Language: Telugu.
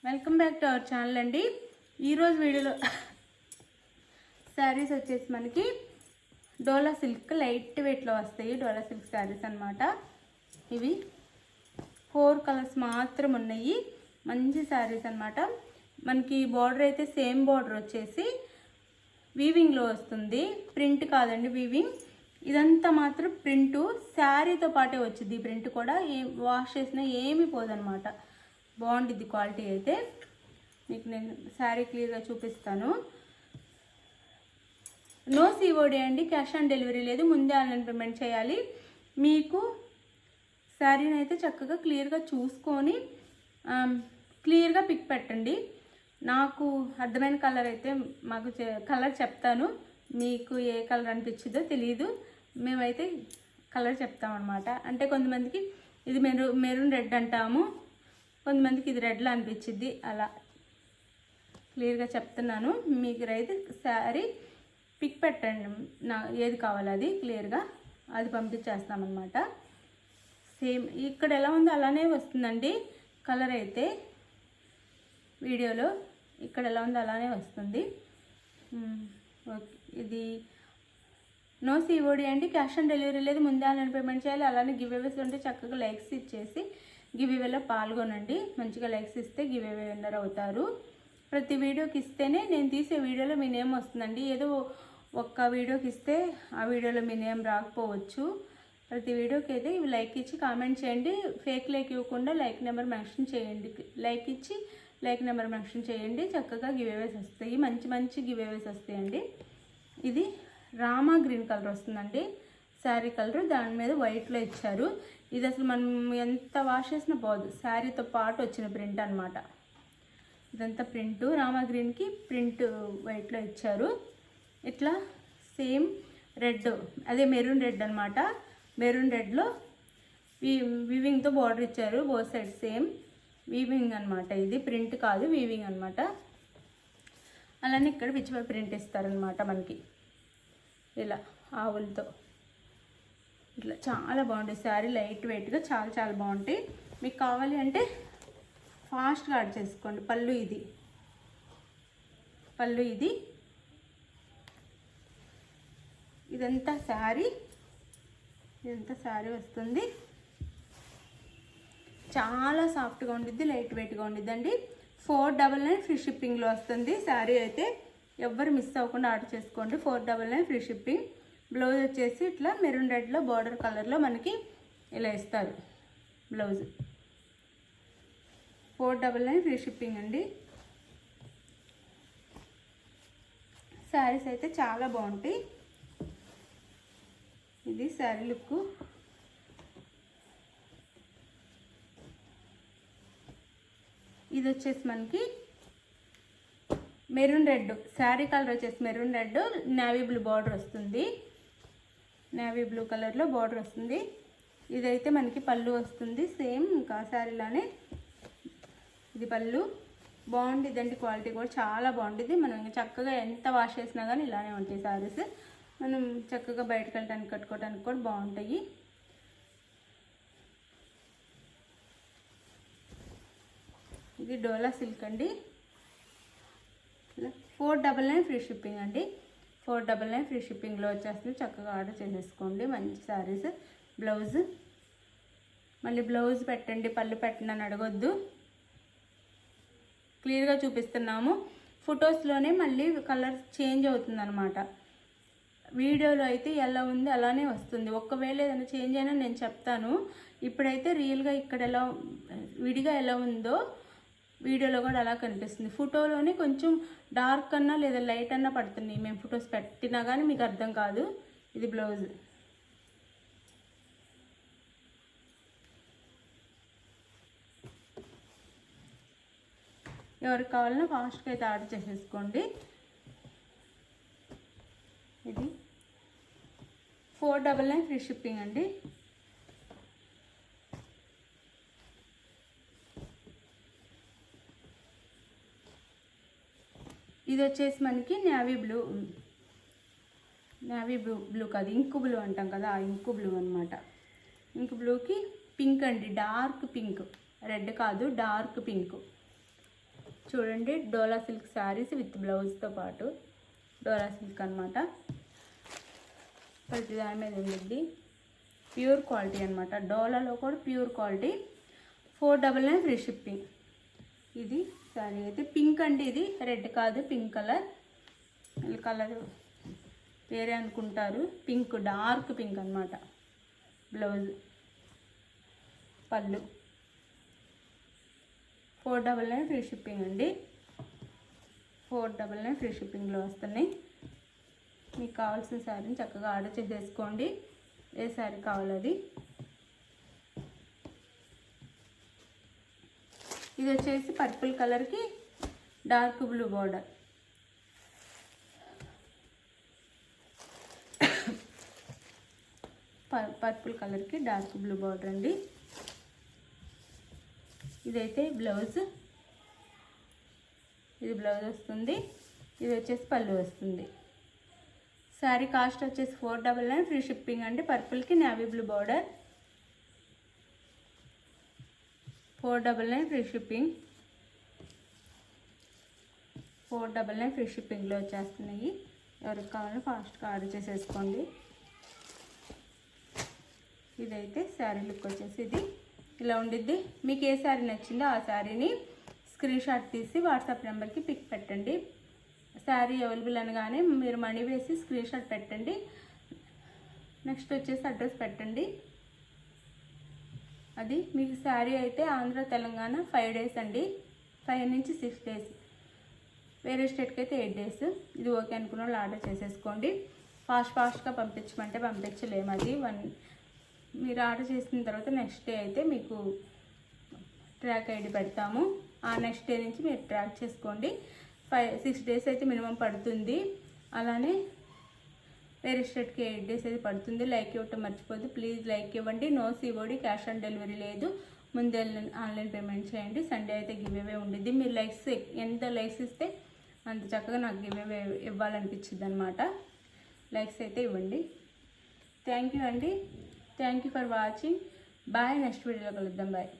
Welcome back to our channel అండి. ఈరోజు వీడియోలో శారీస్ వచ్చేసి మనకి డోలా సిల్క్ లైట్ వెయిట్లో వస్తాయి. డోలా సిల్క్ శారీస్ అనమాట. ఇవి 4 కలర్స్ మాత్రం ఉన్నాయి. మంచి శారీస్ అనమాట. మనకి బార్డర్ అయితే సేమ్ బార్డర్ వచ్చేసి వీవింగ్లో వస్తుంది. ప్రింట్ కాదండి, వీవింగ్. ఇదంతా మాత్రం ప్రింటు శారీతో పాటే వచ్చింది. ఈ ప్రింట్ కూడా వాష్ చేసినా ఏమీ పోదనమాట. బాగుంటుంది క్వాలిటీ అయితే. మీకు నేను శారీ క్లియర్గా చూపిస్తాను. నో సిఓడి అండి, క్యాష్ ఆన్ డెలివరీ లేదు. ముందే ఆన్లైన్ పేమెంట్ చేయాలి. మీకు శారీని అయితే చక్కగా క్లియర్గా చూసుకొని క్లియర్గా పిక్ పెట్టండి. నాకు అర్థమైన కలర్ అయితే మాకు కలర్ చెప్తాను. మీకు ఏ కలర్ అనిపించిందో తెలియదు. మేమైతే కలర్ చెప్తామన్నమాట. అంటే కొంతమందికి ఇది మెరూన్ రెడ్ అంటాము, కొంతమందికి ఇది రెడ్లో అనిపించింది. అలా క్లియర్గా చెప్తున్నాను. మీకు అయితే శారీ పిక్ పెట్టండి, ఏది కావాలో అది క్లియర్గా అది పంపించేస్తామన్నమాట. సేమ్ ఇక్కడ ఎలా ఉందో అలానే వస్తుందండి. కలర్ అయితే వీడియోలో ఇక్కడ ఎలా ఉందో అలానే వస్తుంది. ఓకే, ఇది నో సిఓడి అండి, క్యాష్ ఆన్ డెలివరీ లేదు. ముందే ఆన్లైన్ పేమెంట్ చేయాలి. అలానే గివ్ అవేస్ ఉంటే చక్కగా లైక్స్ ఇచ్చేసి గివ్ అవేలో పాల్గొనండి. మంచిగా లైక్స్ ఇస్తే గివ్ అవే విన్నర్ అవుతారు. ప్రతి వీడియోకి ఇస్తేనే నేను తీసే వీడియోలో మీ నేమ్ వస్తుందండి. ఏదో ఒక్క వీడియోకి ఇస్తే ఆ వీడియోలో మీ నేమ్ రాకపోవచ్చు. ప్రతి వీడియోకి అయితే ఇవి లైక్ ఇచ్చి కామెంట్ చేయండి. ఫేక్ లైక్ ఇవ్వకుండా లైక్ నెంబర్ మెన్షన్ చేయండి. లైక్ ఇచ్చి లైక్ నెంబర్ మెన్షన్ చేయండి. చక్కగా గివ్ అవేస్ వస్తాయి. మంచి మంచి గివ్ అవేస్ వస్తాయండి. ఇది రామా గ్రీన్ కలర్ వస్తుందండి శారీ కలర్. దాని మీద వైట్లో ఇచ్చారు. ఇది అసలు మనం ఎంత వాష్ చేసినా పోదు. శారీతో పాటు వచ్చిన ప్రింట్ అనమాట. ఇదంతా ప్రింట్ రామా గ్రీన్కి ప్రింట్ వైట్లో ఇచ్చారు. ఇట్లా సేమ్ రెడ్, అదే మెరూన్ రెడ్ అనమాట. మెరూన్ రెడ్లో వీవింగ్తో బార్డర్ ఇచ్చారు. బోత్ సైడ్ సేమ్ వీవింగ్ అనమాట. ఇది ప్రింట్ కాదు, వీవింగ్ అనమాట. అలానే ఇక్కడ పిచ్చిపై ప్రింట్ ఇస్తారనమాట మనకి ఇలా ఆవులతో. ఇట్లా చాలా బాగుంటుంది శారీ. లైట్ వెయిట్గా చాలా చాలా బాగుంటాయి. మీకు కావాలి అంటే ఫాస్ట్గా యాడ్ చేసుకోండి. పళ్ళు ఇది ఇదంతా శారీ వస్తుంది. చాలా సాఫ్ట్గా ఉండిద్ది, లైట్ వెయిట్గా ఉండిద్దండి. 499 ఫ్రీ షిప్పింగ్లో వస్తుంది శారీ అయితే. ఎవ్వరు మిస్ అవ్వకుండా ఆర్డర్ చేసుకోండి. 499 ఫ్రీ షిప్పింగ్. బ్లౌజ్ వచ్చేసి ఇట్లా మెరూన్ రెడ్లో బార్డర్ కలర్లో మనకి ఇలా ఇస్తారు బ్లౌజ్. 499 ఫ్రీ షిప్పింగ్ అండి. శారీస్ అయితే చాలా బాగుంటాయి. ఇది శారీ లుక్. ఇది వచ్చేసి మనకి మెరూన్ రెడ్ శారీ కలర్ వచ్చేసి maroon red, navy blue border వస్తుంది. నేవీ బ్లూ కలర్లో బార్డర్ వస్తుంది. ఇదైతే మనకి పళ్ళు వస్తుంది సేమ్ ఇంకా శారీలానే. ఇది పళ్ళు. బాగుండిద్దండి, క్వాలిటీ కూడా చాలా బాగుంటుంది. మనం చక్కగా ఎంత వాష్ చేసినా కానీ ఇలానే ఉంటాయి శారీస్. మనం చక్కగా బయటకు వెళ్ళడానికి కట్టుకోవడానికి కూడా బాగుంటాయి. ఇది డోలా సిల్క్ అండి. 499 ఫ్రీ షిప్పింగ్ అండి. 499 ఫ్రీ షిప్పింగ్లో వచ్చేస్తుంది. చక్కగా ఆర్డర్ చేసేసుకోండి. మంచి శారీస్. బ్లౌజ్ మళ్ళీ బ్లౌజ్ పెట్టండి, పళ్ళు పెట్టండి అని అడగొద్దు. క్లియర్గా చూపిస్తున్నాము. ఫొటోస్లోనే మళ్ళీ కలర్ చేంజ్ అవుతుంది అనమాట. వీడియోలో అయితే ఎలా ఉంది అలానే వస్తుంది. ఒకవేళ ఏదైనా చేంజ్ అయినా నేను చెప్తాను. ఇప్పుడైతే రియల్గా ఇక్కడ ఎలా విడిగా ఎలా ఉందో వీడియోలో కూడా అలా కనిపిస్తుంది. ఫోటోలోనే కొంచెం డార్క్ అన్నా లేదా లైట్ అన్నా పడుతున్నాయి. మేము ఫొటోస్ పెట్టినా కానీ మీకు అర్థం కాదు. ఇది బ్లౌజ్. ఎవరికి కావాలన్నా ఫాస్ట్గా అయితే ఆర్డర్ చేసేసుకోండి. ఇది 499 ఫ్రీ షిప్పింగ్ అండి. ఇది వచ్చేసి మనకి నేవీ బ్లూ కాదు, ఇంకు బ్లూ అంటాం కదా, ఆ ఇంకు బ్లూ అనమాట. ఇంకు బ్లూకి పింక్ అండి, డార్క్ పింక్. రెడ్ కాదు, డార్క్ పింక్. చూడండి, డోలా సిల్క్ శారీస్ విత్ బ్లౌజ్తో పాటు డోలా సిల్క్ అనమాట. ప్రతి దాని మీద ఉంది ప్యూర్ క్వాలిటీ అనమాట. డోలాలో కూడా ప్యూర్ క్వాలిటీ. 499 free shipping. ఇది శారీ అయితే పింక్ అండి, ఇది రెడ్ కాదు, పింక్ కలర్. కలర్ వేరే అనుకుంటారు, పింక్, డార్క్ పింక్ అనమాట. బ్లౌజ్, పళ్ళు. 499 ఫ్రీ షిప్పింగ్ అండి. 499 ఫ్రీ షిప్పింగ్లో వస్తున్నాయి. మీకు కావాల్సిన శారీని చక్కగా ఆర్డర్ చేసేసుకోండి. ఏ శారీ కావాలో అది. ఇది వచ్చేసి పర్పుల్ కలర్కి డార్క్ బ్లూ బార్డర్. పర్పుల్ కలర్కి డార్క్ బ్లూ బార్డర్ అండి. ఇదైతే బ్లౌజ్, ఇది బ్లౌజ్ వస్తుంది. ఇది వచ్చేసి పళ్ళు వస్తుంది. శారీ కాస్ట్ వచ్చేసి 499 ఫ్రీ షిప్పింగ్ అండి. పర్పుల్కి navy blue border. 499 free shipping. 499 free షిప్పింగ్లో వచ్చేస్తున్నాయి. ఎవరికి కావాలో ఫాస్ట్గా ఆర్డర్ చేసేసుకోండి. ఇదైతే శారీ లుక్ వచ్చేసి ఇది ఇలా ఉండిద్ది. మీకు ఏ శారీ నచ్చిందో ఆ శారీని స్క్రీన్ షాట్ తీసి వాట్సాప్ నెంబర్కి పిక్ పెట్టండి. శారీ అవైలబుల్ అనగానే మీరు మనీ వేసి స్క్రీన్ షాట్ పెట్టండి. నెక్స్ట్ వచ్చేసి అడ్రస్ పెట్టండి. అది మీకు శారీ అయితే ఆంధ్ర తెలంగాణ 5 డేస్ అండి, 5 నుంచి 6 డేస్. వేరే స్టేట్కి అయితే 8 డేస్. ఇది ఓకే అనుకున్న వాళ్ళు ఆర్డర్ చేసేసుకోండి. ఫాస్ట్గా పంపించమంటే పంపించలేము. అది మీరు ఆర్డర్ చేసిన తర్వాత నెక్స్ట్ డే అయితే మీకు ట్రాక్ ఐడి పెడతాము. ఆ నెక్స్ట్ డే నుంచి మీరు ట్రాక్ చేసుకోండి. 5-6 డేస్ అయితే మినిమం పడుతుంది. అలానే వేరే స్టేట్కి 8 డేస్ అయితే పడుతుంది. లైక్ ఇవ్వటం మర్చిపోద్దు, ప్లీజ్ లైక్ ఇవ్వండి. No COD, cash on delivery లేదు. ముందే ఆన్లైన్ పేమెంట్ చేయండి. సండే అయితే గివ్ అవే ఉండిద్ది. మీరు లైక్స్ ఎంత లైక్స్ ఇస్తే అంత చక్కగా నాకు గివ్ అవే ఇవ్వాలనిపించింది అనమాట. లైక్స్ అయితే ఇవ్వండి. థ్యాంక్ యూ అండి. Thank you for watching. Bye. Next వీడియోలో కలుద్దాం. బాయ్.